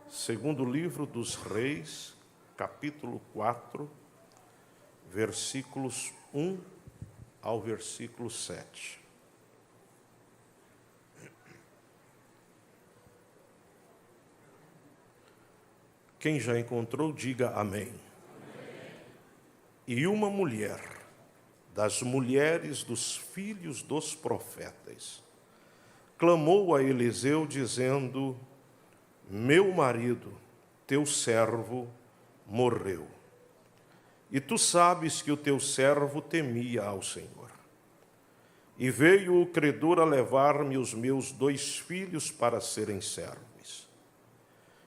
Segundo livro dos Reis, capítulo 4, versículos 1 ao versículo 7. Quem já encontrou, diga amém. E uma mulher, das mulheres dos filhos dos profetas, clamou a Eliseu, dizendo: meu marido, teu servo, morreu. E tu sabes que o teu servo temia ao Senhor. E veio o credor a levar-me os meus 2 filhos para serem servos.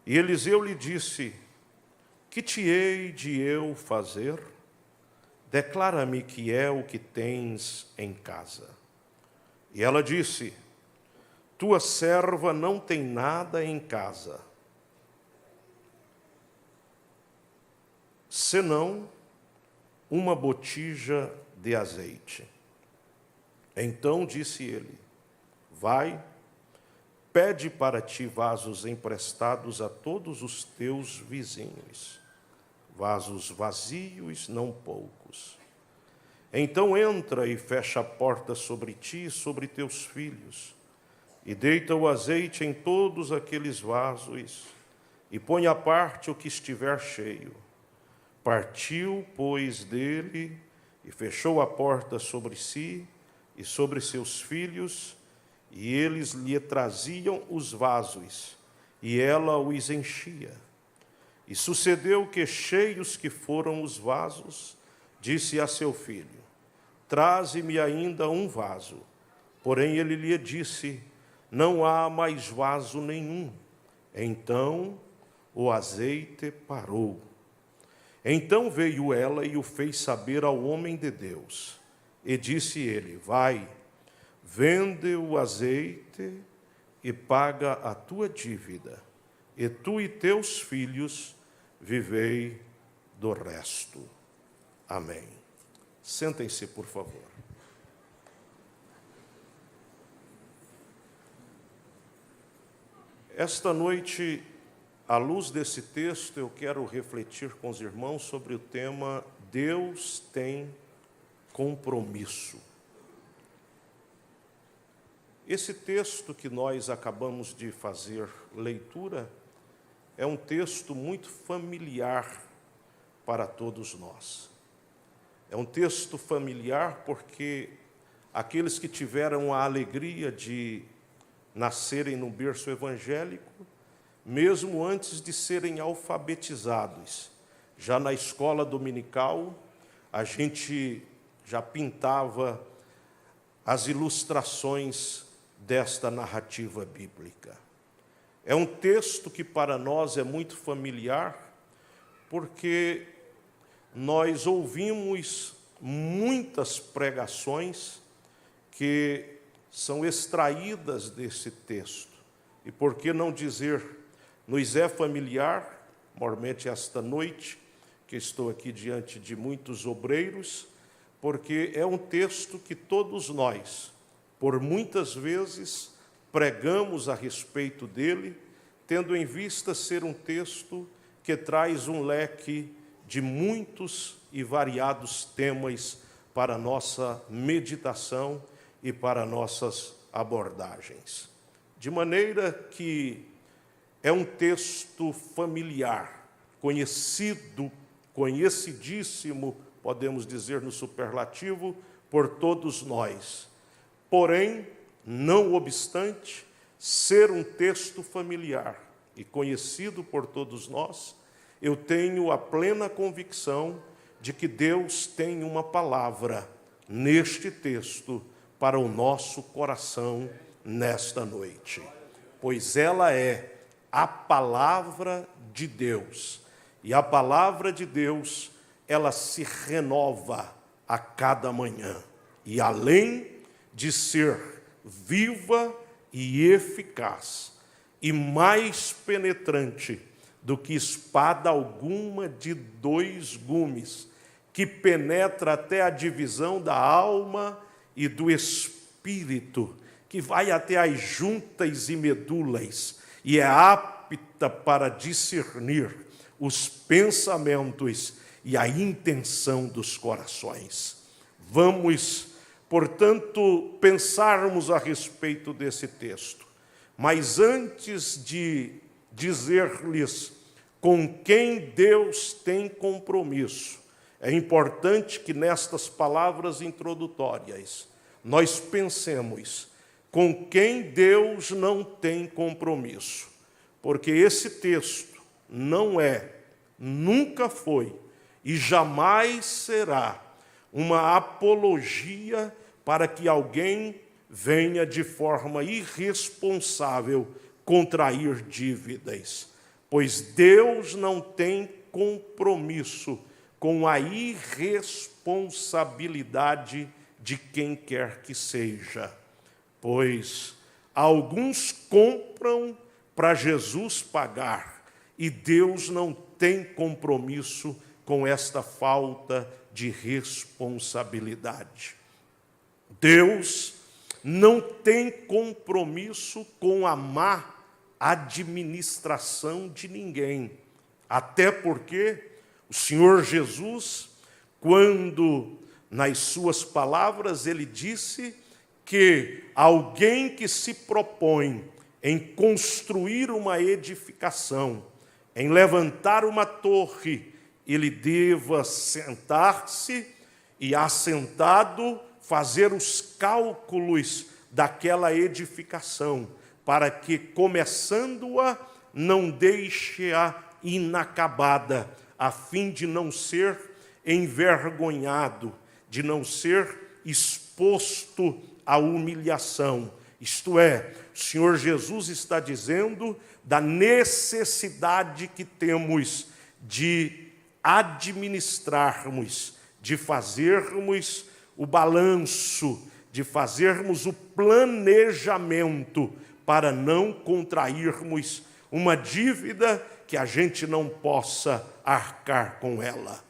E Eliseu lhe disse: que te hei de eu fazer? Declara-me que é o que tens em casa. E ela disse: tua serva não tem nada em casa, senão uma botija de azeite. Então disse ele: vai, pede para ti vasos emprestados a todos os teus vizinhos, vasos vazios, não poucos. Então entra e fecha a porta sobre ti e sobre teus filhos, e deita o azeite em todos aqueles vasos, e põe à parte o que estiver cheio. Partiu, pois, dele, e fechou a porta sobre si e sobre seus filhos, e eles lhe traziam os vasos, e ela os enchia. E sucedeu que, cheios que foram os vasos, disse a seu filho: traze-me ainda um vaso. Porém ele lhe disse: não há mais vaso nenhum. Então o azeite parou. Então veio ela e o fez saber ao homem de Deus. E disse ele: vai, vende o azeite e paga a tua dívida, e tu e teus filhos vivei do resto. Amém. Sentem-se, por favor. Esta noite, à luz desse texto, eu quero refletir com os irmãos sobre o tema Deus tem compromisso. Esse texto que nós acabamos de fazer leitura é um texto muito familiar para todos nós. É um texto familiar porque aqueles que tiveram a alegria de nascerem no berço evangélico, mesmo antes de serem alfabetizados, já na escola dominical, a gente já pintava as ilustrações desta narrativa bíblica. É um texto que para nós é muito familiar, porque nós ouvimos muitas pregações que são extraídas desse texto. E por que não dizer, nos é familiar, mormente esta noite, que estou aqui diante de muitos obreiros, porque é um texto que todos nós, por muitas vezes, pregamos a respeito dele, tendo em vista ser um texto que traz um leque de muitos e variados temas para a nossa meditação e para nossas abordagens. De maneira que é um texto familiar, conhecido, conhecidíssimo, podemos dizer no superlativo, por todos nós. Porém, não obstante ser um texto familiar e conhecido por todos nós, eu tenho a plena convicção de que Deus tem uma palavra neste texto para o nosso coração nesta noite, pois ela é a palavra de Deus, e a palavra de Deus, ela se renova a cada manhã, e além de ser viva e eficaz, e mais penetrante do que espada alguma de 2 gumes, que penetra até a divisão da alma e do espírito, que vai até as juntas e medulas, e é apta apta para discernir os pensamentos e a intenção dos corações. Vamos, portanto, pensarmos a respeito desse texto. Mas antes de dizer-lhes com quem Deus tem compromisso, é importante que nestas palavras introdutórias nós pensemos com quem Deus não tem compromisso. Porque esse texto não é, nunca foi e jamais será uma apologia para que alguém venha de forma irresponsável contrair dívidas, pois Deus não tem compromisso com a irresponsabilidade de quem quer que seja, pois alguns compram para Jesus pagar e Deus não tem compromisso com esta falta de responsabilidade. Deus não tem compromisso com a má administração de ninguém, até porque o Senhor Jesus, quando nas suas palavras ele disse que alguém que se propõe em construir uma edificação, em levantar uma torre, ele deva sentar-se e, assentado, fazer os cálculos daquela edificação, para que, começando-a, não deixe-a inacabada, a fim de não ser envergonhado, de não ser exposto à humilhação. Isto é, o Senhor Jesus está dizendo da necessidade que temos de administrarmos, de fazermos o balanço, de fazermos o planejamento para não contrairmos uma dívida que a gente não possa arcar com ela.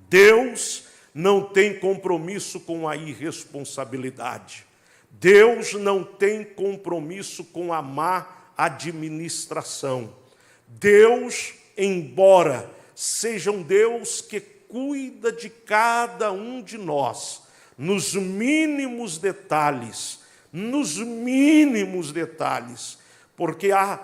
Deus não tem compromisso com a irresponsabilidade. Deus não tem compromisso com a má administração. Deus, embora seja um Deus que cuida de cada um de nós, nos mínimos detalhes, porque há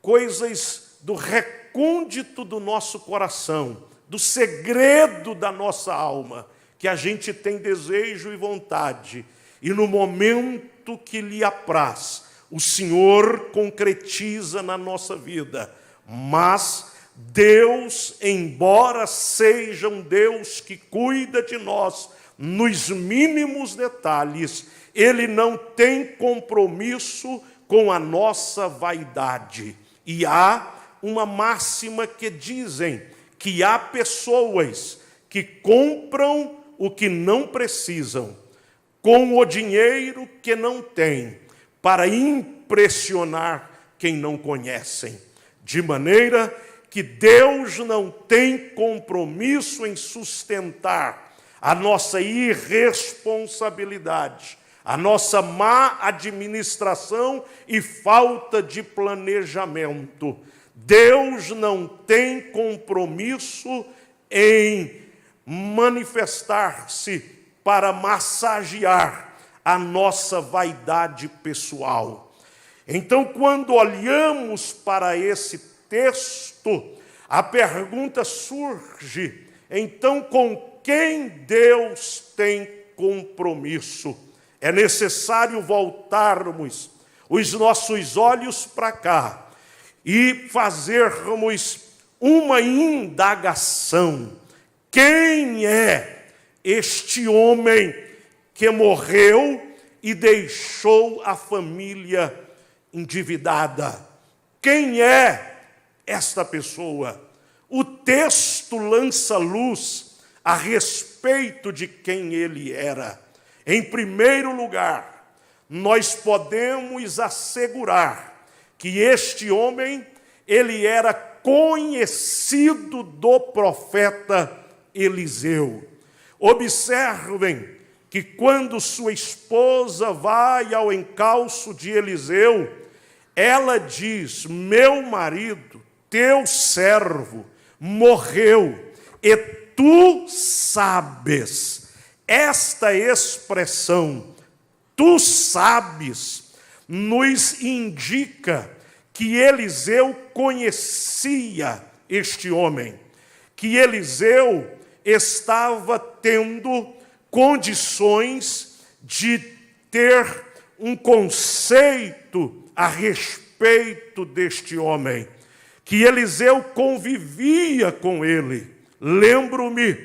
coisas do recôndito do nosso coração, do segredo da nossa alma, que a gente tem desejo e vontade, e no momento que lhe apraz, o Senhor concretiza na nossa vida. Mas Deus, embora seja um Deus que cuida de nós nos mínimos detalhes, Ele não tem compromisso com a nossa vaidade. E há uma máxima que dizem que há pessoas que compram o que não precisam, com o dinheiro que não têm, para impressionar quem não conhecem. De maneira que Deus não tem compromisso em sustentar a nossa irresponsabilidade, a nossa má administração e falta de planejamento. Deus não tem compromisso em manifestar-se para massagear a nossa vaidade pessoal. Então, quando olhamos para esse texto, a pergunta surge: então, com quem Deus tem compromisso? É necessário voltarmos os nossos olhos para cá e fazermos uma indagação. Quem é este homem que morreu e deixou a família endividada? Quem é esta pessoa? O texto lança luz a respeito de quem ele era. Em primeiro lugar, nós podemos assegurar que este homem, ele era conhecido do profeta Eliseu. Observem que quando sua esposa vai ao encalço de Eliseu, ela diz: meu marido, teu servo, morreu, e tu sabes. Esta expressão, tu sabes, nos indica que Eliseu conhecia este homem, que Eliseu estava tendo condições de ter um conceito a respeito deste homem, que Eliseu convivia com ele. Lembro-me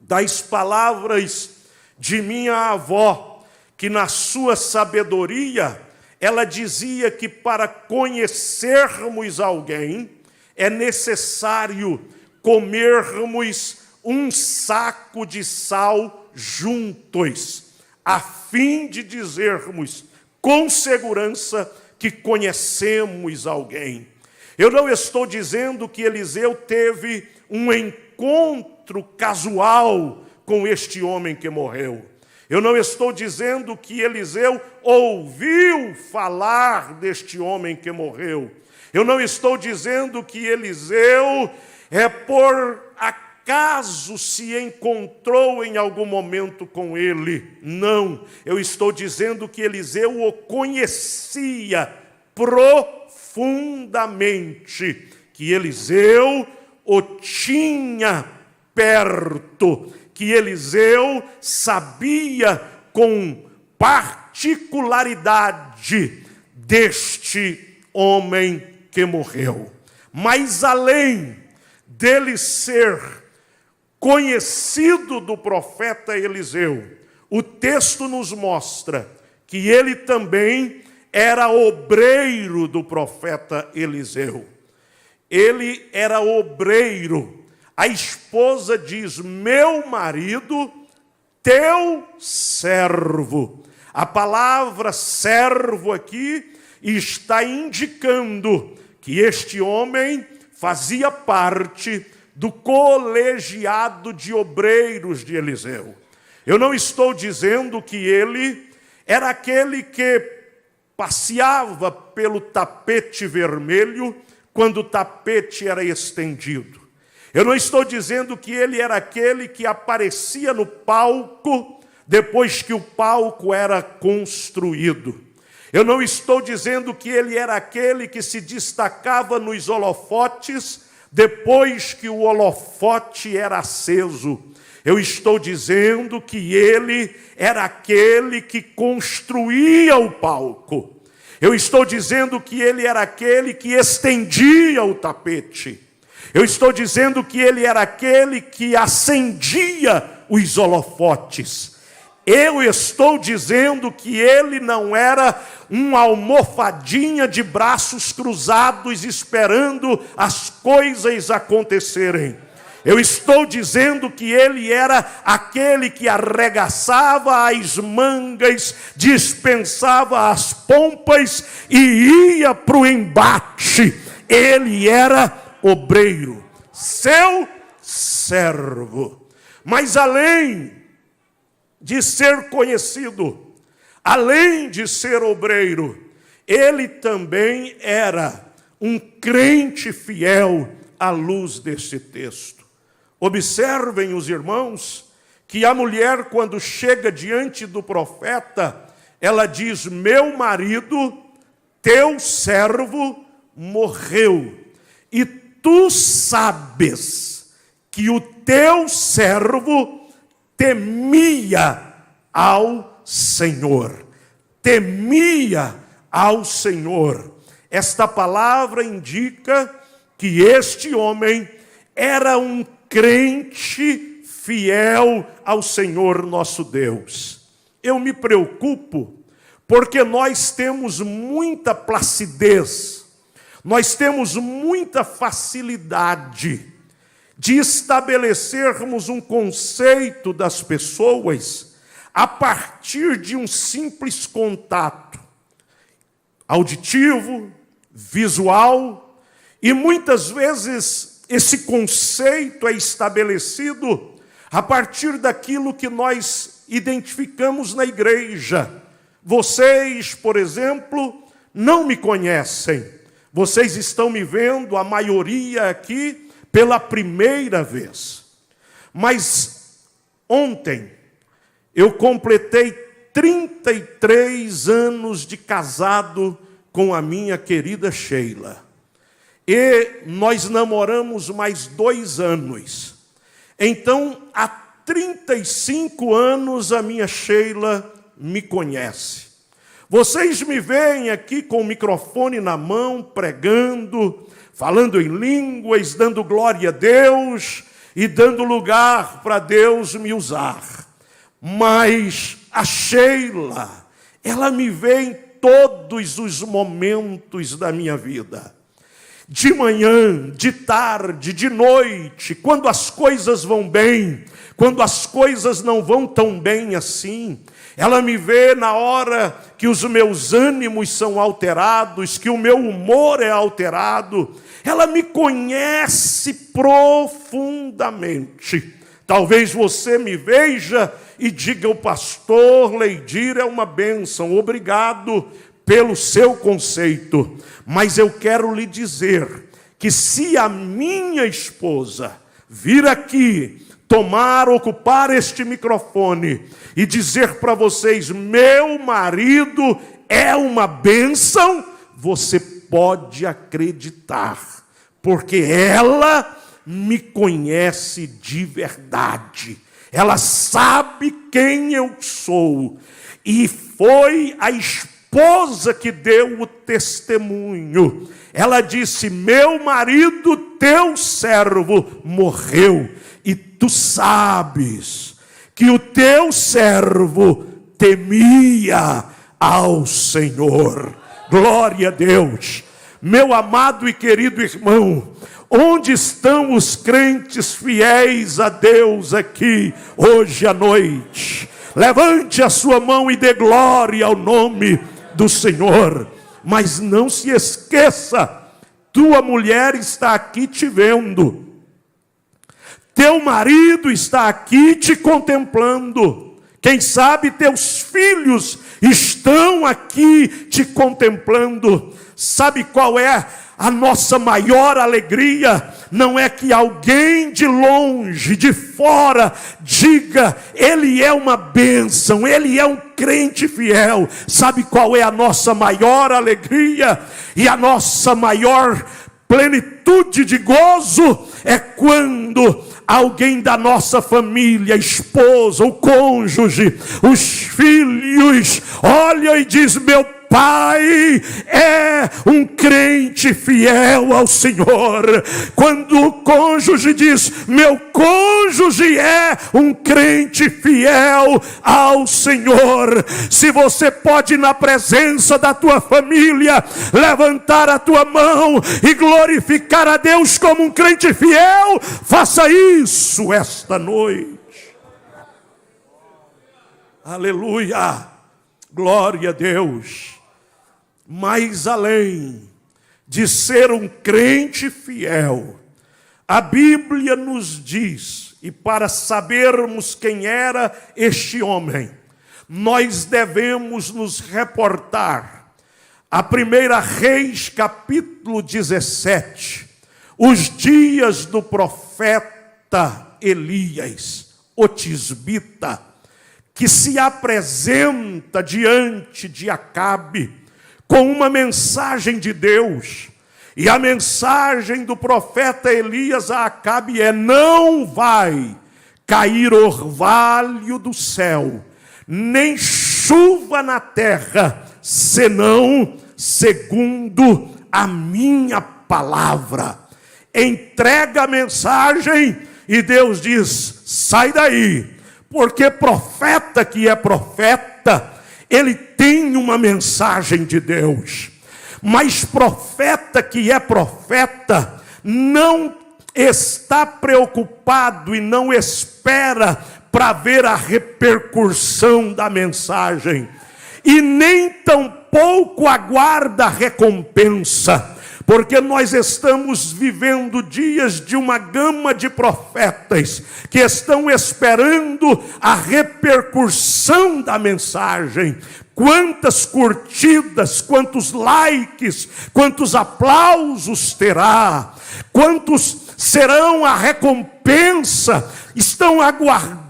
das palavras de minha avó, que na sua sabedoria, ela dizia que para conhecermos alguém, é necessário comermos um saco de sal juntos, a fim de dizermos com segurança que conhecemos alguém. Eu não estou dizendo que Eliseu teve um encontro casual com este homem que morreu. Eu não estou dizendo que Eliseu ouviu falar deste homem que morreu. Eu não estou dizendo que Eliseu, por acaso, se encontrou em algum momento com ele. Não, eu estou dizendo que Eliseu o conhecia profundamente, que Eliseu o tinha perto, que Eliseu sabia com particularidade deste homem que morreu. Mas além dele ser conhecido do profeta Eliseu, o texto nos mostra que ele também era obreiro do profeta Eliseu. Ele era obreiro. A esposa diz: meu marido, teu servo. A palavra servo aqui está indicando que este homem fazia parte do colegiado de obreiros de Eliseu. Eu não estou dizendo que ele era aquele que passeava pelo tapete vermelho quando o tapete era estendido. Eu não estou dizendo que ele era aquele que aparecia no palco depois que o palco era construído. Eu não estou dizendo que ele era aquele que se destacava nos holofotes depois que o holofote era aceso. Eu estou dizendo que ele era aquele que construía o palco. Eu estou dizendo que ele era aquele que estendia o tapete. Eu estou dizendo que ele era aquele que acendia os holofotes. Eu estou dizendo que ele não era uma almofadinha de braços cruzados esperando as coisas acontecerem. Eu estou dizendo que ele era aquele que arregaçava as mangas, dispensava as pompas e ia para o embate. Ele era obreiro, seu servo. Mas além de ser conhecido, além de ser obreiro, ele também era um crente fiel à luz desse texto. Observem os irmãos que a mulher, quando chega diante do profeta, ela diz: meu marido, teu servo, morreu. E tu sabes que o teu servo temia ao Senhor. Temia ao Senhor. Esta palavra indica que este homem era um crente fiel ao Senhor nosso Deus. Eu me preocupo porque nós temos muita placidez, nós temos muita facilidade de estabelecermos um conceito das pessoas a partir de um simples contato auditivo, visual, e muitas vezes esse conceito é estabelecido a partir daquilo que nós identificamos na igreja. Vocês, por exemplo, não me conhecem. Vocês estão me vendo, a maioria aqui, pela primeira vez. Mas ontem eu completei 33 anos de casado com a minha querida Sheila. E nós namoramos mais 2 anos. Então, há 35 anos a minha Sheila me conhece. Vocês me veem aqui com o microfone na mão, pregando, falando em línguas, dando glória a Deus e dando lugar para Deus me usar. Mas a Sheila, ela me vê em todos os momentos da minha vida. De manhã, de tarde, de noite, quando as coisas vão bem, quando as coisas não vão tão bem assim. Ela me vê na hora que os meus ânimos são alterados, que o meu humor é alterado. Ela me conhece profundamente. Talvez você me veja e diga: o pastor Leidir é uma bênção, obrigado pelo seu conceito. Mas eu quero lhe dizer que se a minha esposa vir aqui, ocupar este microfone e dizer para vocês: meu marido é uma bênção, você pode acreditar, porque ela me conhece de verdade. Ela sabe quem eu sou. E foi a esposa que deu o testemunho. Ela disse: meu marido, teu servo, morreu. E tu sabes que o teu servo temia ao Senhor. Glória a Deus. Meu amado e querido irmão, onde estão os crentes fiéis a Deus aqui hoje à noite? Levante a sua mão e dê glória ao nome do Senhor. Mas não se esqueça, tua mulher está aqui te vendo. Teu marido está aqui te contemplando. Quem sabe teus filhos estão aqui te contemplando. Sabe qual é a nossa maior alegria? Não é que alguém de longe, de fora, diga: ele é uma bênção, ele é um crente fiel. Sabe qual é a nossa maior alegria? E a nossa maior plenitude de gozo é quando alguém da nossa família, a esposa, o cônjuge, os filhos, olha e diz: meu pai é um crente fiel ao Senhor. Quando o cônjuge diz: meu cônjuge é um crente fiel ao Senhor. Se você pode, na presença da tua família, levantar a tua mão e glorificar a Deus como um crente fiel, faça isso esta noite. Aleluia, glória a Deus. Mas além de ser um crente fiel, a Bíblia nos diz, e para sabermos quem era este homem, nós devemos nos reportar a 1 Reis, capítulo 17, os dias do profeta Elias, o tisbita, que se apresenta diante de Acabe com uma mensagem de Deus. E a mensagem do profeta Elias a Acabe é: não vai cair orvalho do céu, nem chuva na terra, senão segundo a minha palavra. Entrega a mensagem e Deus diz: sai daí, porque profeta que é profeta, ele tem uma mensagem de Deus. Mas profeta que é profeta não está preocupado e não espera para ver a repercussão da mensagem. E nem tampouco aguarda a recompensa. Porque nós estamos vivendo dias de uma gama de profetas que estão esperando a repercussão da mensagem. quantas curtidas, quantos likes, quantos aplausos terá, quantos serão a recompensa, estão aguardando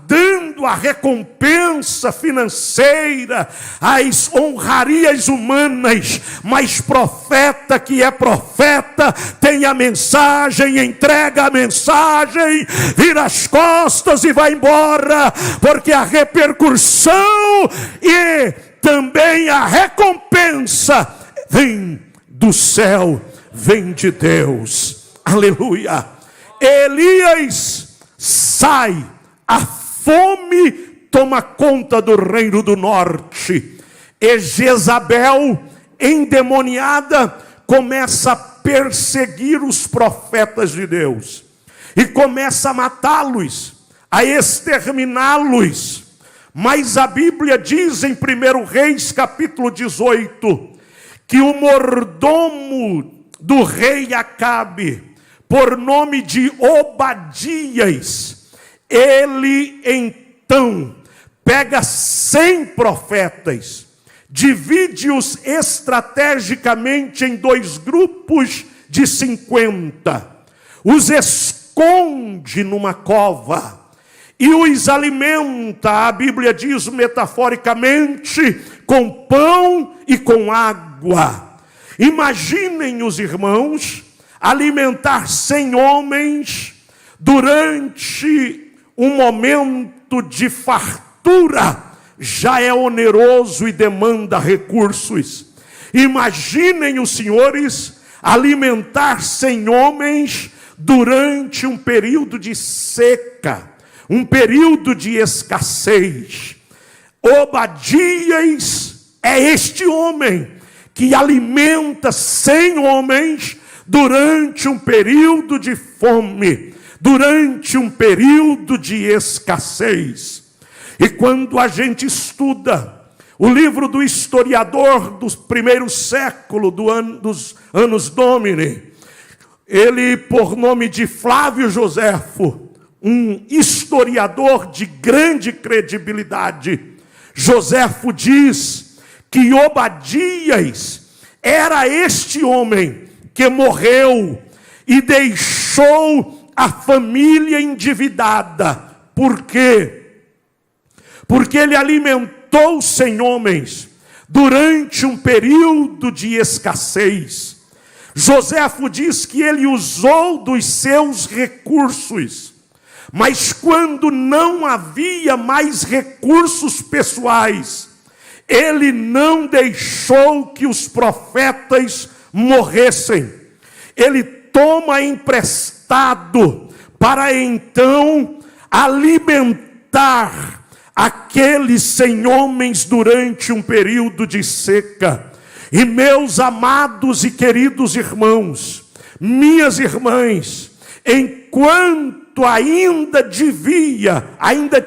a recompensa financeira, as honrarias humanas, mas profeta que é profeta, tem a mensagem, entrega a mensagem, vira as costas e vai embora, porque a repercussão e também a recompensa vem do céu, vem de Deus. Aleluia. Elias sai, a fome toma conta do reino do norte, e Jezabel, endemoniada, começa a perseguir os profetas de Deus, e começa a matá-los, a exterminá-los. Mas a Bíblia diz em 1 Reis capítulo 18, que o mordomo do rei Acabe, por nome de Obadias, ele então pega 100 profetas, divide-os estrategicamente em 2 grupos de 50, os esconde numa cova e os alimenta, a Bíblia diz metaforicamente, com pão e com água. Imaginem os irmãos alimentar 100 homens durante um momento de fartura, já é oneroso e demanda recursos. Imaginem os senhores alimentar 100 homens durante um período de seca, um período de escassez. Obadias é este homem que alimenta 100 homens durante um período de fome, durante um período de escassez. E quando a gente estuda o livro do historiador dos primeiros séculos, dos anos Domini, ele, por nome de Flávio Joséfo, um historiador de grande credibilidade, Joséfo diz que Obadias era este homem que morreu e deixou a família endividada. Por quê? Porque ele alimentou 100 homens durante um período de escassez. Joséfo diz que ele usou dos seus recursos, mas quando não havia mais recursos pessoais, ele não deixou que os profetas morressem. Ele toma emprestado para então alimentar aqueles 100 homens durante um período de seca. E meus amados e queridos irmãos, minhas irmãs, enquanto ainda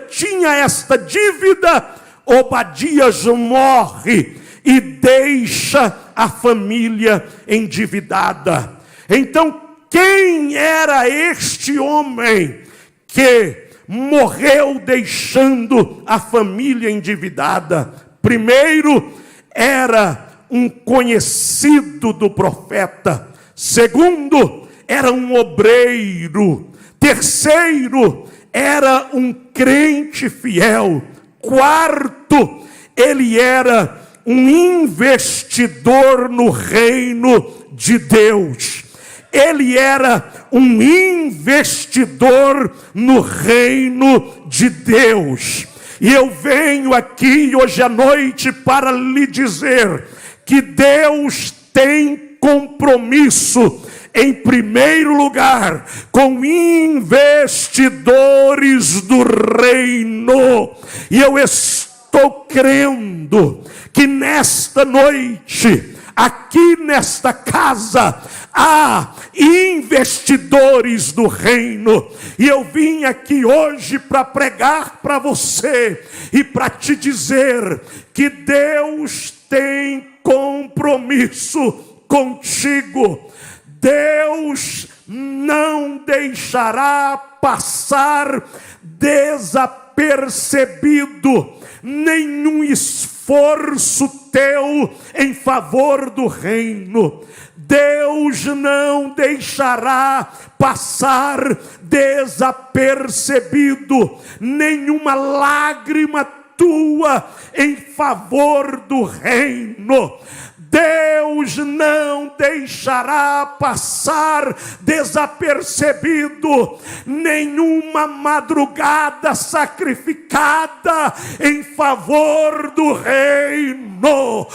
tinha esta dívida, Obadias morre e deixa a família endividada. Então, quem era este homem que morreu deixando a família endividada? Primeiro, era um conhecido do profeta. Segundo, era um obreiro. Terceiro, era um crente fiel. Quarto, ele era um investidor no reino de Deus. Ele era um investidor no reino de Deus. E eu venho aqui hoje à noite para lhe dizer que Deus tem compromisso, em primeiro lugar, com investidores do reino. E eu estou crendo que nesta noite, aqui nesta casa, há investidores do reino. E eu vim aqui hoje para pregar para você e para te dizer que Deus tem compromisso contigo. Deus não deixará passar desapercebido desapercebido nenhum esforço teu em favor do reino. Deus não deixará passar desapercebido nenhuma lágrima tua em favor do reino. Deus não deixará passar desapercebido nenhuma madrugada sacrificada em favor do reino.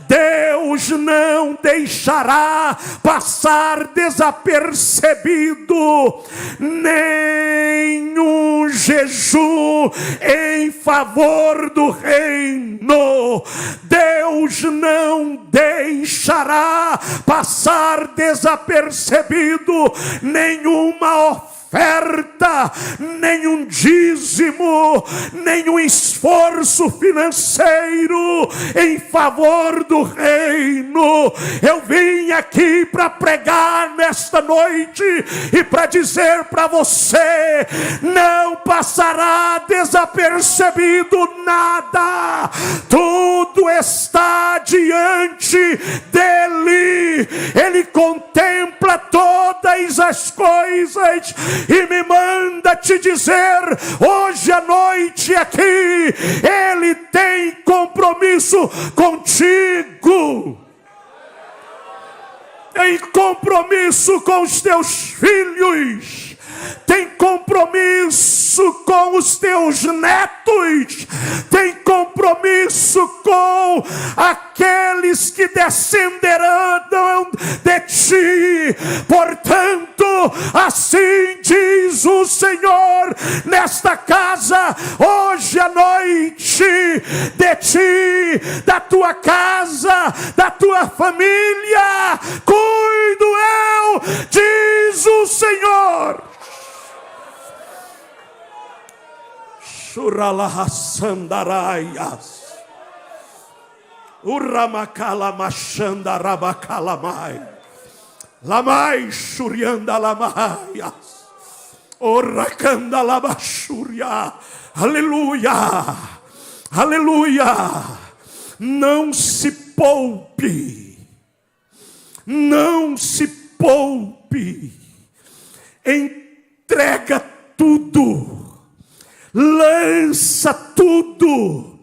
Deus não deixará passar desapercebido nenhum jejum em favor do reino. Deus não deixará passar desapercebido nenhuma oferta, nenhum dízimo, nenhum esforço financeiro em favor do reino. Eu vim aqui para pregar nesta noite e para dizer para você: não passará desapercebido nada, tudo está diante dele. Ele contempla todas as coisas e me manda te dizer hoje à noite aqui: ele tem compromisso contigo, tem compromisso com os teus filhos, tem compromisso com os teus netos, tem compromisso com aqueles que descenderão de ti. Portanto, assim diz o Senhor nesta casa, hoje à noite: de ti, da tua casa, da tua família, cuido eu, diz o Senhor. Shuralahasandaraias, Uramacalamachandarabakalamai, Lamai Shuriandalamaias, Oracandalabashuria. Aleluia, aleluia. Não se poupe, não se poupe, entrega tudo, lança tudo,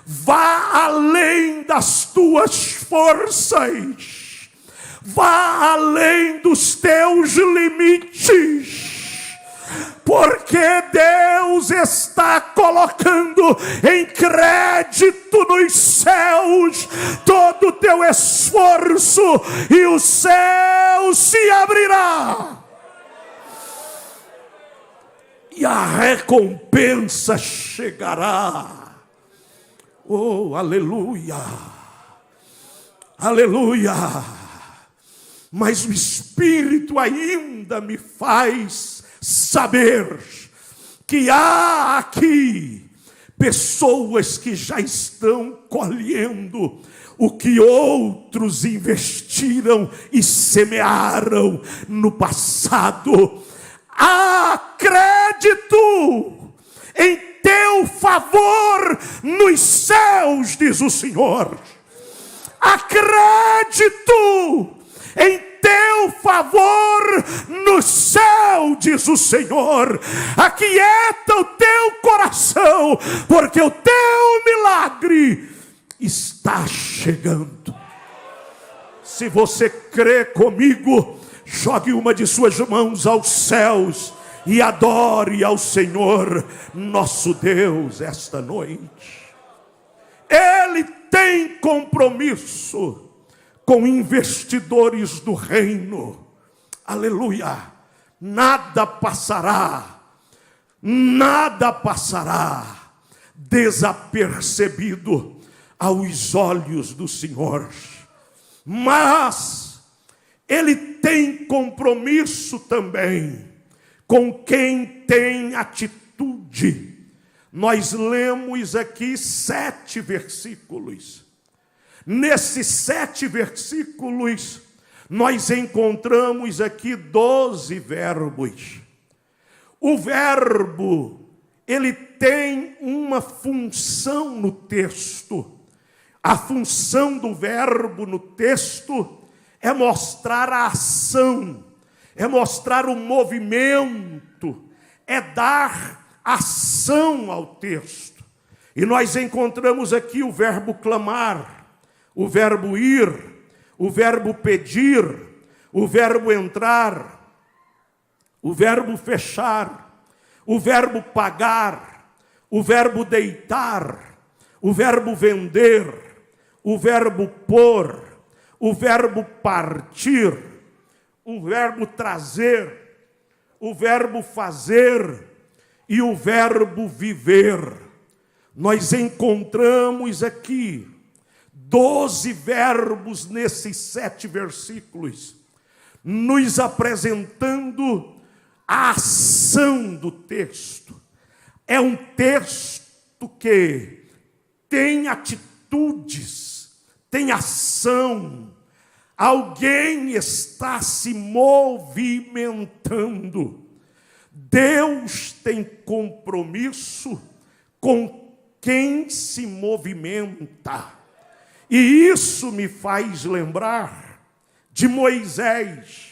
vá além das tuas forças, vá além dos teus limites, porque Deus está colocando em crédito nos céus todo o teu esforço, e o céu se abrirá e a recompensa chegará. Oh, aleluia, aleluia. Mas o Espírito ainda me faz saber que há aqui pessoas que já estão colhendo o que outros investiram e semearam no passado. Há crédito em teu favor nos céus, diz o Senhor. Há crédito em teu favor no céu, diz o Senhor. Aquieta o teu coração, porque o teu milagre está chegando. Se você crê comigo, jogue uma de suas mãos aos céus e adore ao Senhor nosso Deus esta noite. Ele tem compromisso com investidores do reino. Aleluia. Nada passará desapercebido aos olhos do Senhor. Mas Ele tem compromisso também com quem tem atitude. Nós lemos aqui 7 versículos. Nesses 7 versículos, nós encontramos aqui 12 verbos. O verbo ele tem uma função no texto. A função do verbo no texto é mostrar a ação, é mostrar o movimento, é dar ação ao texto. E nós encontramos aqui o verbo clamar, o verbo ir, o verbo pedir, o verbo entrar, o verbo fechar, o verbo pagar, o verbo deitar, o verbo vender, o verbo pôr, o verbo partir, o verbo trazer, o verbo fazer e o verbo viver. Nós encontramos aqui 12 verbos nesses 7 versículos, nos apresentando a ação do texto. É um texto que tem atitudes, tem ação. Alguém está se movimentando. Deus tem compromisso com quem se movimenta. E isso me faz lembrar de Moisés,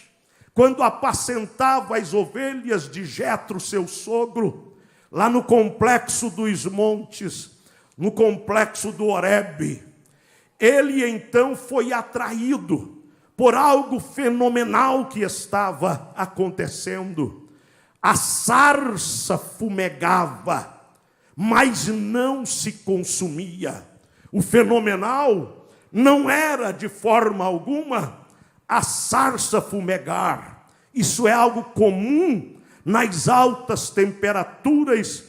quando apacentava as ovelhas de Jetro, seu sogro, lá no complexo dos montes, no complexo do Horebe. Ele então foi atraído por algo fenomenal que estava acontecendo. A sarça fumegava, mas não se consumia. O fenomenal não era de forma alguma a sarça fumegar. Isso é algo comum nas altas temperaturas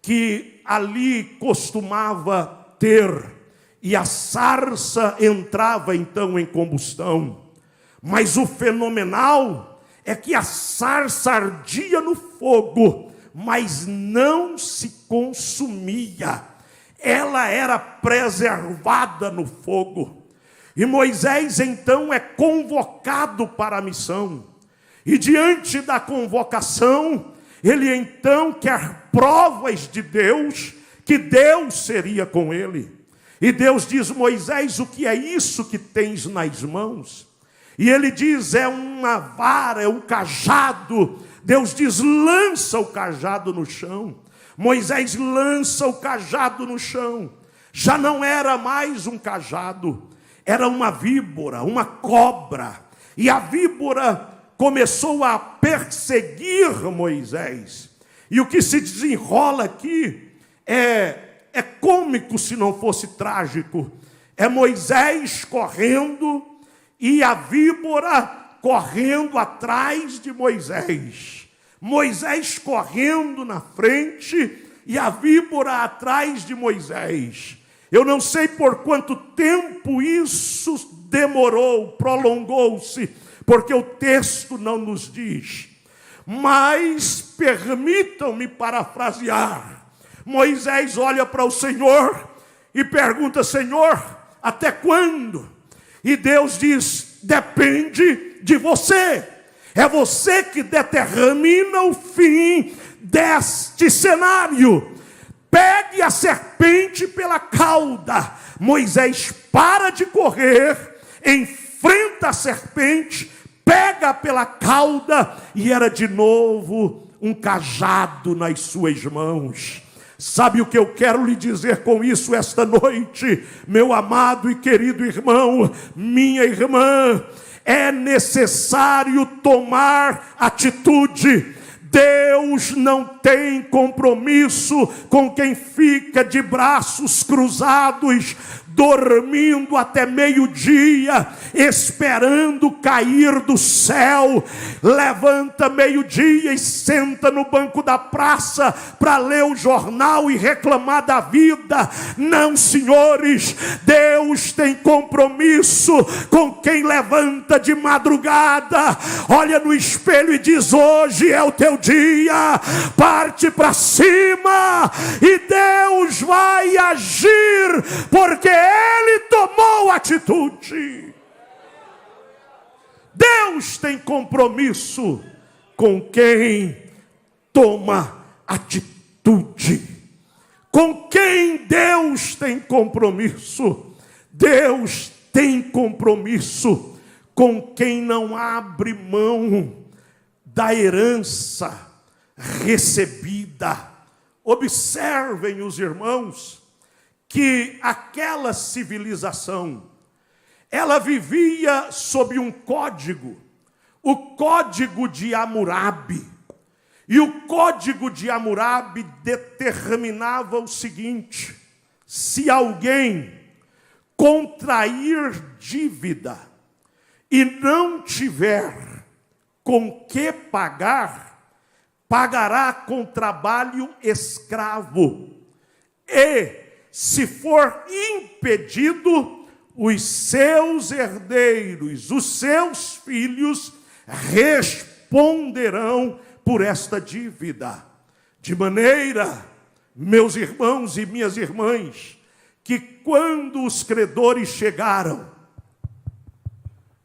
que ali costumava ter. E a sarça entrava então em combustão. Mas o fenomenal é que a sarça ardia no fogo, mas não se consumia. Ela era preservada no fogo. E Moisés então é convocado para a missão. E diante da convocação, ele então quer provas de Deus, que Deus seria com ele. E Deus diz: Moisés, o que é isso que tens nas mãos? E ele diz: é uma vara, é um cajado. Deus diz: lança o cajado no chão. Moisés lança o cajado no chão. Já não era mais um cajado, era uma víbora, uma cobra. E a víbora começou a perseguir Moisés. E o que se desenrola aqui é cômico se não fosse trágico. É Moisés correndo e a víbora correndo atrás de Moisés. Moisés correndo na frente e a víbora atrás de Moisés. Eu não sei por quanto tempo isso demorou, prolongou-se, porque o texto não nos diz. Mas permitam-me parafrasear. Moisés olha para o Senhor e pergunta: Senhor, até quando? E Deus diz: depende de você. É você que determina o fim deste cenário. Pegue a serpente pela cauda. Moisés para de correr, enfrenta a serpente, pega pela cauda e era de novo um cajado nas suas mãos. Sabe o que eu quero lhe dizer com isso esta noite, meu amado e querido irmão, minha irmã? É necessário tomar atitude. Deus não tem compromisso com quem fica de braços cruzados, dormindo até meio-dia, esperando cair do céu. Levanta meio-dia e senta no banco da praça para ler o jornal e reclamar da vida. Não, senhores, Deus tem compromisso com quem levanta de madrugada, olha no espelho e diz: hoje é o teu dia, parte para cima e Deus vai agir, porque Ele tomou atitude. Deus tem compromisso com quem toma atitude. atitude. Com quem Deus tem compromisso? Deus tem compromisso com quem não abre mão da herança recebida. Observem os irmãos que aquela civilização, ela vivia sob um código, o código de Hammurabi. E o código de Hammurabi determinava o seguinte: se alguém contrair dívida e não tiver com que pagar, pagará com trabalho escravo. E, se for impedido, os seus herdeiros, os seus filhos, responderão por esta dívida. De maneira, meus irmãos e minhas irmãs, que quando os credores chegaram,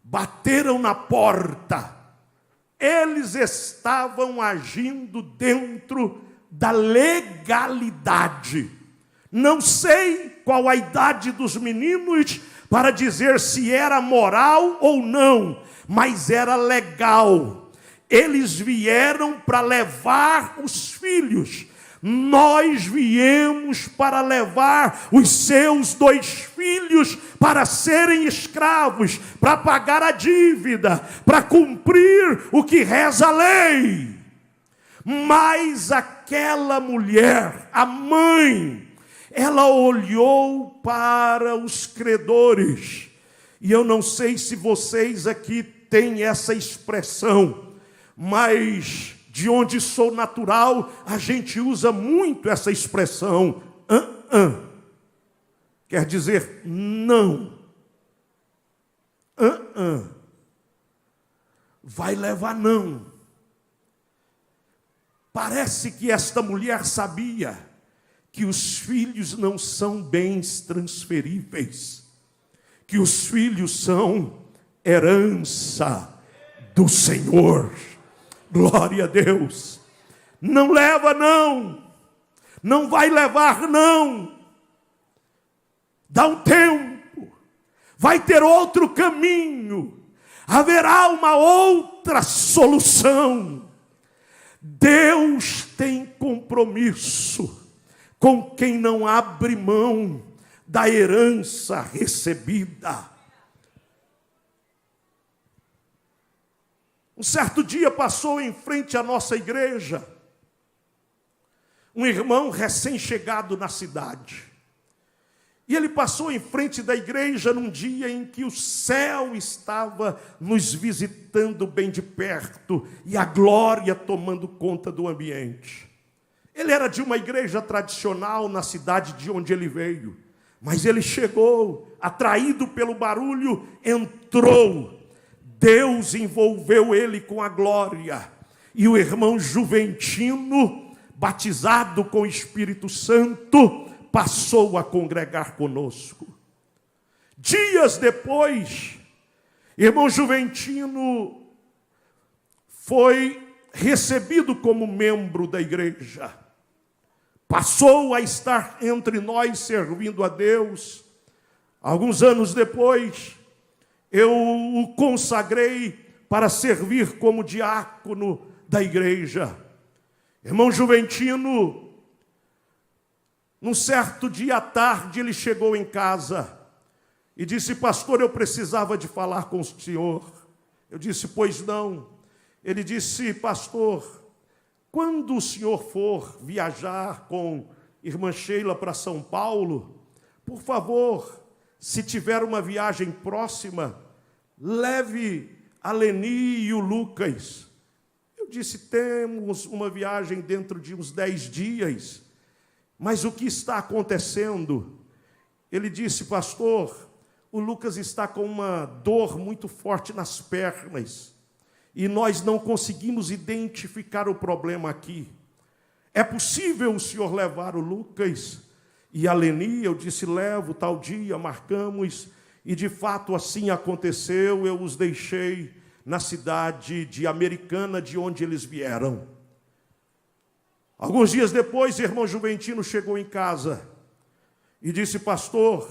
bateram na porta, eles estavam agindo dentro da legalidade. Não sei qual a idade dos meninos para dizer se era moral ou não, mas era legal. Eles vieram para levar os filhos. Nós viemos para levar os seus 2 filhos para serem escravos, para pagar a dívida, para cumprir o que reza a lei. Mas aquela mulher, a mãe, ela olhou para os credores. E eu não sei se vocês aqui têm essa expressão, mas de onde sou natural, a gente usa muito essa expressão. Quer dizer não. Vai levar não. Parece que esta mulher sabia que os filhos não são bens transferíveis, que os filhos são herança do Senhor. Glória a Deus. Não leva não. Não vai levar não. Dá um tempo. Vai ter outro caminho. Haverá uma outra solução. Deus tem compromisso com quem não abre mão da herança recebida. Um certo dia passou em frente à nossa igreja um irmão recém-chegado na cidade. E ele passou em frente da igreja num dia em que o céu estava nos visitando bem de perto e a glória tomando conta do ambiente. Ele era de uma igreja tradicional na cidade de onde ele veio, mas ele chegou, atraído pelo barulho, entrou. Deus envolveu ele com a glória. E o irmão Juventino, batizado com o Espírito Santo, passou a congregar conosco. Dias depois, irmão Juventino foi recebido como membro da igreja. Passou a estar entre nós servindo a Deus. Alguns anos depois, eu o consagrei para servir como diácono da igreja. Irmão Juventino, num certo dia à tarde, ele chegou em casa e disse: pastor, eu precisava de falar com o senhor. Eu disse: pois não. Ele disse: pastor, quando o senhor for viajar com irmã Sheila para São Paulo, por favor, se tiver uma viagem próxima, leve a Leni e o Lucas. Eu disse: temos uma viagem dentro de uns 10 dias. Mas o que está acontecendo? Ele disse: pastor, o Lucas está com uma dor muito forte nas pernas. E nós não conseguimos identificar o problema aqui. É possível o senhor levar o Lucas e a Leni? Eu disse: levo, tal dia, marcamos. E de fato assim aconteceu. Eu os deixei na cidade de Americana, de onde eles vieram. Alguns dias depois, o irmão Juventino chegou em casa e disse: pastor,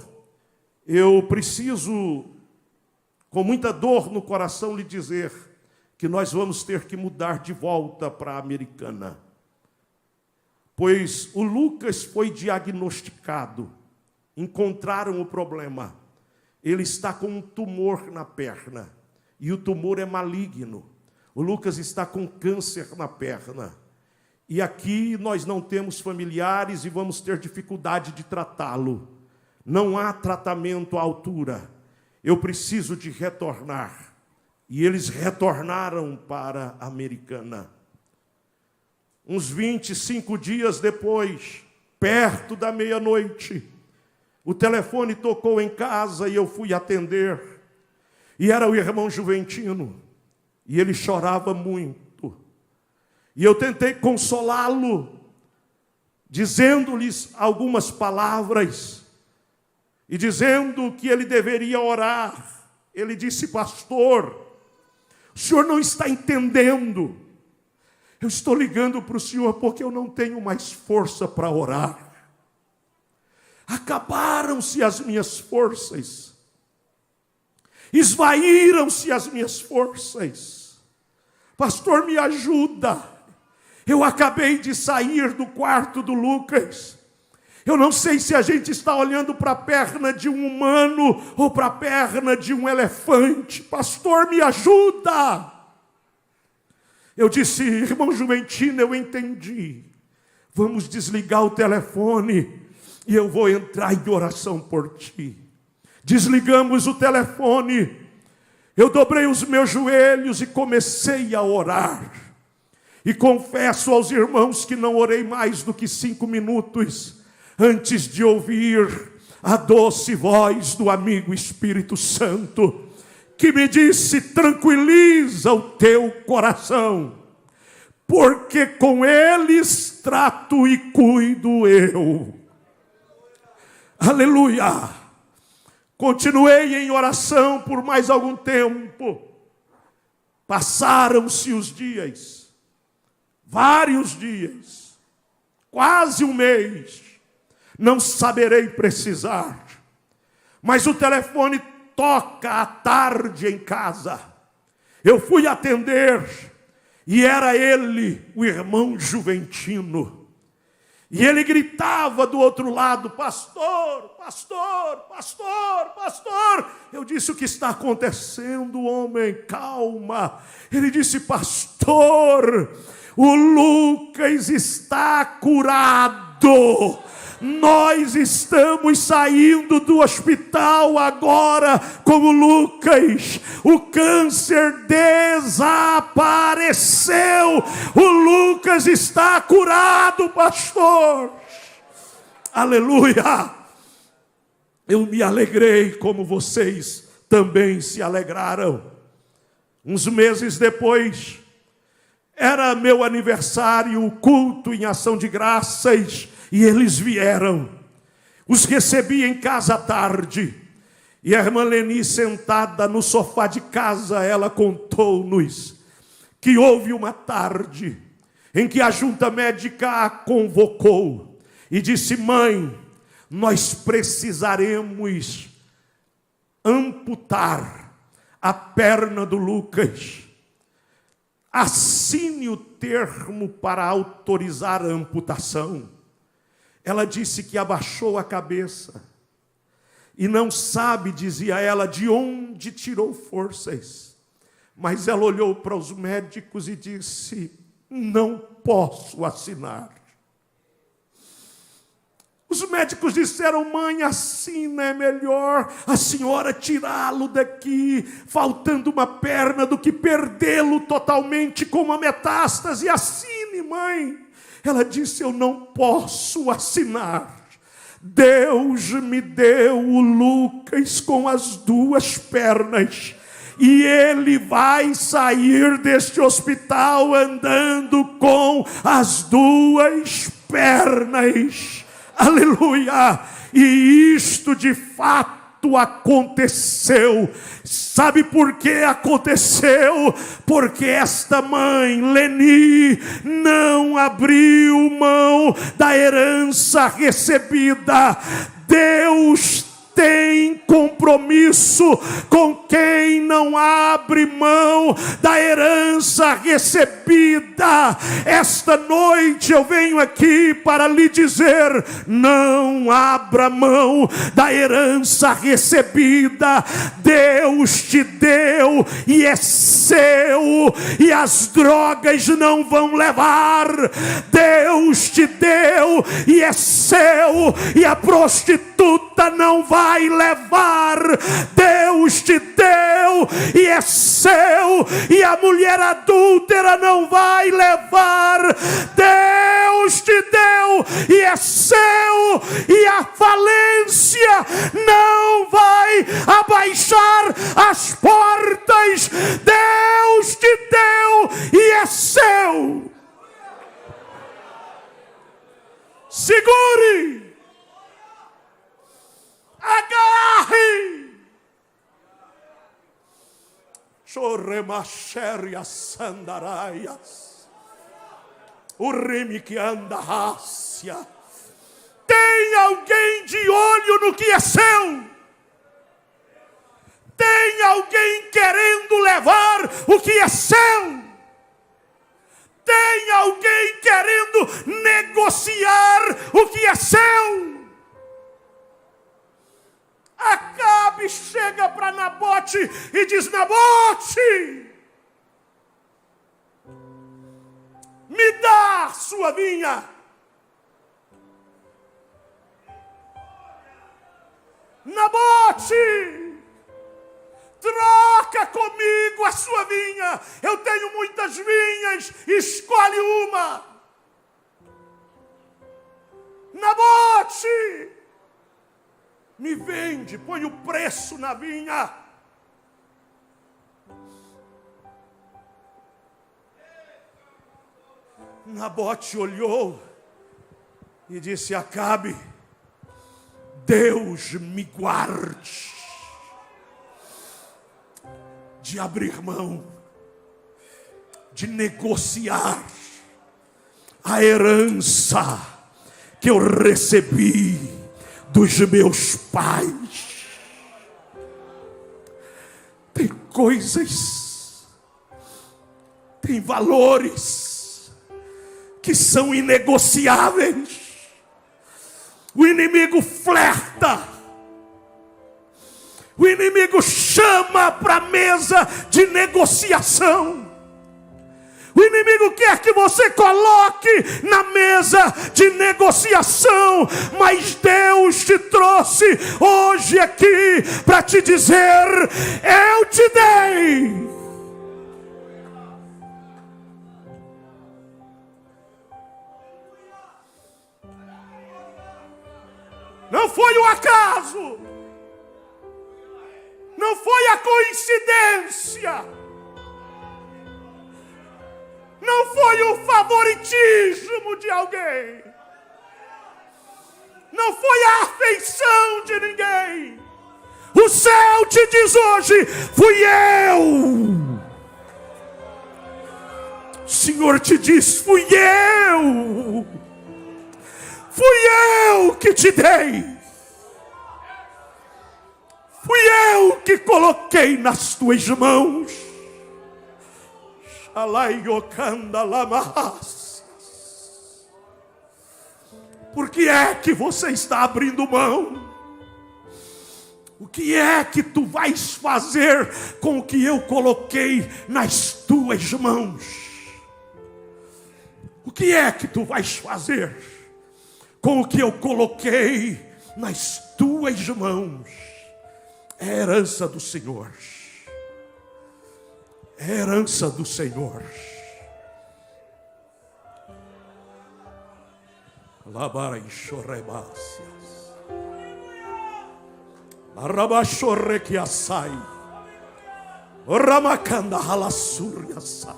eu preciso, com muita dor no coração, lhe dizer que nós vamos ter que mudar de volta para a Americana. Pois o Lucas foi diagnosticado, encontraram o problema. Ele está com um tumor na perna, e o tumor é maligno. O Lucas está com câncer na perna. E aqui nós não temos familiares e vamos ter dificuldade de tratá-lo. Não há tratamento à altura. Eu preciso de retornar. E eles retornaram para a Americana. Uns 25 dias depois, perto da meia-noite, o telefone tocou em casa e eu fui atender. E era o irmão Juventino. E ele chorava muito. E eu tentei consolá-lo, dizendo-lhes algumas palavras, e dizendo que ele deveria orar. Ele disse: pastor, o senhor não está entendendo. Eu estou ligando para o senhor porque eu não tenho mais força para orar. Acabaram-se as minhas forças. Esvaíram-se as minhas forças. Pastor, me ajuda. Eu acabei de sair do quarto do Lucas. Eu não sei se a gente está olhando para a perna de um humano ou para a perna de um elefante. Pastor, me ajuda. Eu disse: irmão Juventino, eu entendi. Vamos desligar o telefone e eu vou entrar em oração por ti. Desligamos o telefone. Eu dobrei os meus joelhos e comecei a orar. E confesso aos irmãos que não orei mais do que 5 minutos antes de ouvir a doce voz do amigo Espírito Santo, que me disse: tranquiliza o teu coração, porque com eles trato e cuido eu. Aleluia! Continuei em oração por mais algum tempo. Passaram-se os dias. Vários dias, quase um mês, não saberei precisar, mas o telefone toca à tarde em casa. Eu fui atender e era ele, o irmão Juventino. E ele gritava do outro lado: pastor, pastor, pastor, pastor. Eu disse: o que está acontecendo, homem? Calma. Ele disse: pastor, o Lucas está curado. Nós estamos saindo do hospital agora com o Lucas. O câncer desapareceu. O Lucas está curado, pastor. Aleluia. Eu me alegrei como vocês também se alegraram. Uns meses depois, era meu aniversário, o culto em ação de graças, e eles vieram. Os recebi em casa à tarde. E a irmã Leni, sentada no sofá de casa, ela contou-nos que houve uma tarde em que a junta médica a convocou e disse: mãe, nós precisaremos amputar a perna do Lucas. Assine o termo para autorizar a amputação. Ela disse que abaixou a cabeça e não sabe, dizia ela, de onde tirou forças. Mas ela olhou para os médicos e disse: não posso assinar. Os médicos disseram: mãe, assina, é melhor a senhora tirá-lo daqui, faltando uma perna, do que perdê-lo totalmente com uma metástase. Assine, mãe. Ela disse: eu não posso assinar. Deus me deu o Lucas com as 2 pernas. E ele vai sair deste hospital andando com as 2 pernas. Aleluia! E isto de fato aconteceu. Sabe por que aconteceu? Porque esta mãe, Leni, não abriu mão da herança recebida. Deus tem compromisso com quem não abre mão da herança recebida. Esta noite eu venho aqui para lhe dizer: não abra mão da herança recebida. Deus te deu e é seu, e as drogas não vão levar. Deus te deu e é seu, e a prostituta não vai levar. Deus te deu e é seu, e a mulher adúltera não vai levar. Deus te deu e é seu, e a falência não vai abaixar as portas. Deus te deu e é seu. Segure, agarre. Choremacheria sandaraias, urime que anda rácia. Tem alguém de olho no que é seu? Tem alguém querendo levar o que é seu? Tem alguém querendo negociar o que é seu? Acabe chega para Nabote e diz: Nabote, me dá sua vinha. Nabote, troca comigo a sua vinha. Eu tenho muitas vinhas, escolhe uma. Nabote, me vende, põe o preço na vinha. Nabote olhou e disse: Acabe, Deus me guarde de abrir mão, de negociar a herança que eu recebi dos meus pais. Tem coisas, tem valores que são inegociáveis. O inimigo flerta, o inimigo chama para a mesa de negociação. O inimigo quer que você coloque na mesa de negociação, mas Deus te trouxe hoje aqui para te dizer: eu te dei. Não foi o acaso, não foi a coincidência, não foi o favoritismo de alguém, não foi a afeição de ninguém. O céu te diz hoje: fui eu. O Senhor te diz: fui eu. Fui eu que te dei. Fui eu que coloquei nas tuas mãos. Por que é que você está abrindo mão? O que é que tu vais fazer com o que eu coloquei nas tuas mãos? O que é que tu vais fazer com o que eu coloquei nas tuas mãos? É a herança do Senhor. É a herança do Senhor. Labaraichorebácias. Larabachorrequiaçai. Ramacanda halassuriaçai.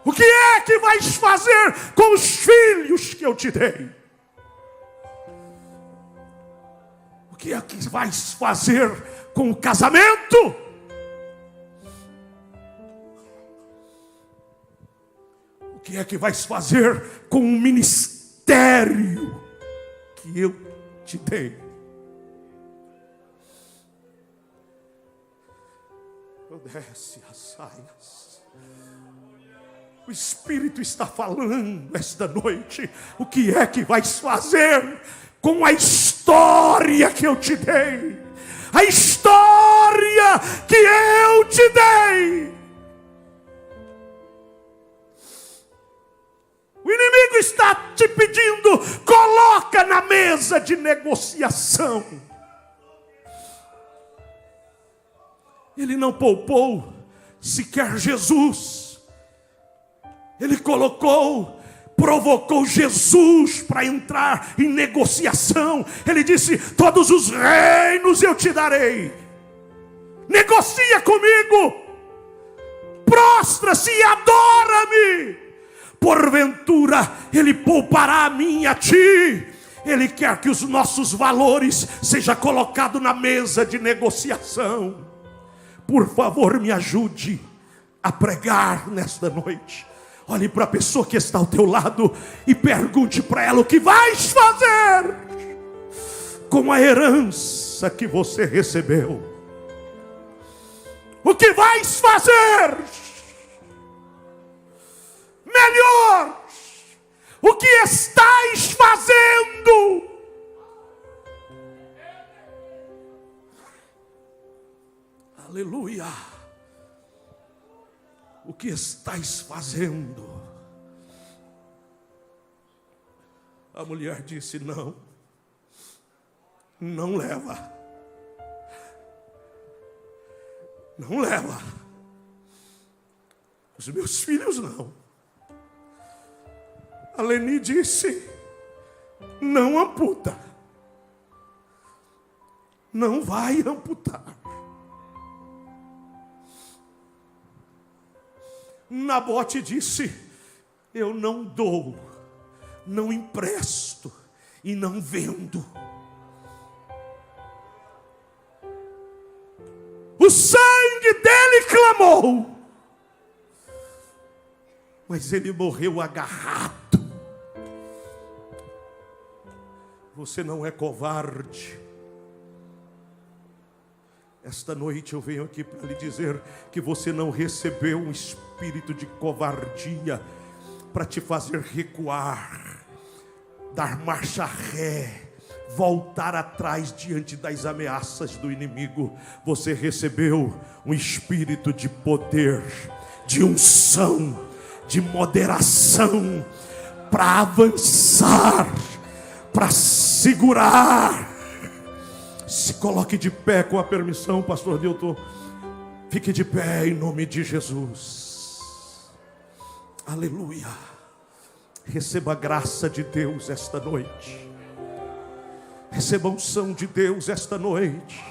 O que é que vais fazer com os filhos que eu te dei? O que é que vais fazer com o casamento? O que é que vais fazer com o ministério que eu te dei? Desce as saias. O Espírito está falando esta noite. O que é que vais fazer com a história que eu te dei? A história que eu te dei. O inimigo está te pedindo, coloca na mesa de negociação. Ele não poupou sequer Jesus. Ele provocou Jesus para entrar em negociação. Ele disse: todos os reinos eu te darei. Negocia comigo. Prostra-se e adora-me. Porventura Ele poupará a mim e a ti. Ele quer que os nossos valores sejam colocados na mesa de negociação. Por favor, me ajude a pregar nesta noite. Olhe para a pessoa que está ao teu lado e pergunte para ela: o que vais fazer com a herança que você recebeu? O que vais fazer? Melhor, o que estás fazendo? Aleluia. O que estás fazendo? A mulher disse: não leva. Não leva. Os meus filhos não. A Leni disse: não amputa. Não vai amputar. Nabote disse: eu não dou, não empresto e não vendo. O sangue dele clamou, mas ele morreu agarrado. Você não é covarde. Esta noite eu venho aqui para lhe dizer que você não recebeu um espírito de covardia para te fazer recuar, dar marcha ré, voltar atrás diante das ameaças do inimigo. Você recebeu um espírito de poder, de unção, de moderação, para avançar, para segurar. Se coloque de pé com a permissão, pastor Nilton. Fique de pé em nome de Jesus. Aleluia. Receba a graça de Deus esta noite. Receba a unção de Deus esta noite.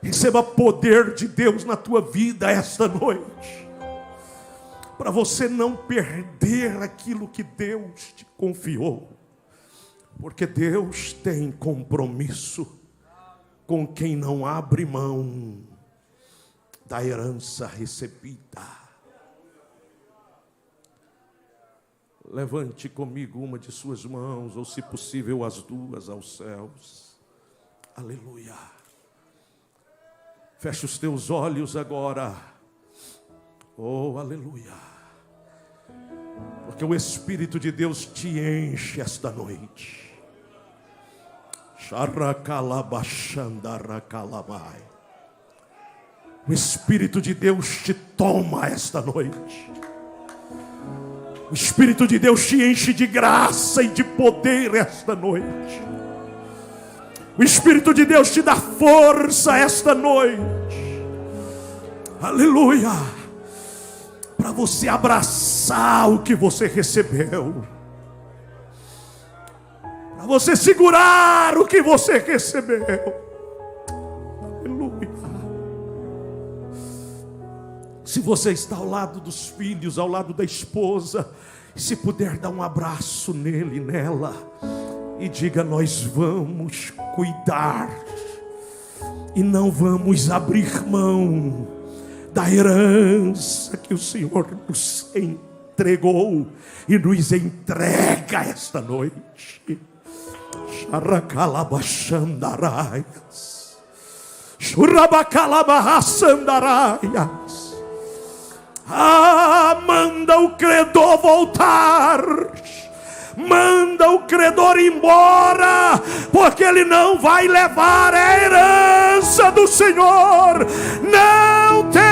Receba poder de Deus na tua vida esta noite. Para você não perder aquilo que Deus te confiou. Porque Deus tem compromisso com quem não abre mão da herança recebida. Levante comigo uma de suas mãos, ou se possível as duas aos céus. Aleluia. Feche os teus olhos agora. Oh, aleluia. Porque o Espírito de Deus te enche esta noite. O Espírito de Deus te toma esta noite. O Espírito de Deus te enche de graça e de poder esta noite. O Espírito de Deus te dá força esta noite. Aleluia. Para você abraçar o que você recebeu. Para você segurar o que você recebeu. Aleluia. Se você está ao lado dos filhos, ao lado da esposa, se puder dar um abraço nele, nela, e diga: nós vamos cuidar e não vamos abrir mão da herança que o Senhor nos entregou e nos entrega esta noite. Xaracalabachandaraias, Xurabacalabarraçandaraias. Manda o credor voltar, manda o credor embora, porque ele não vai levar a herança do Senhor. Não tem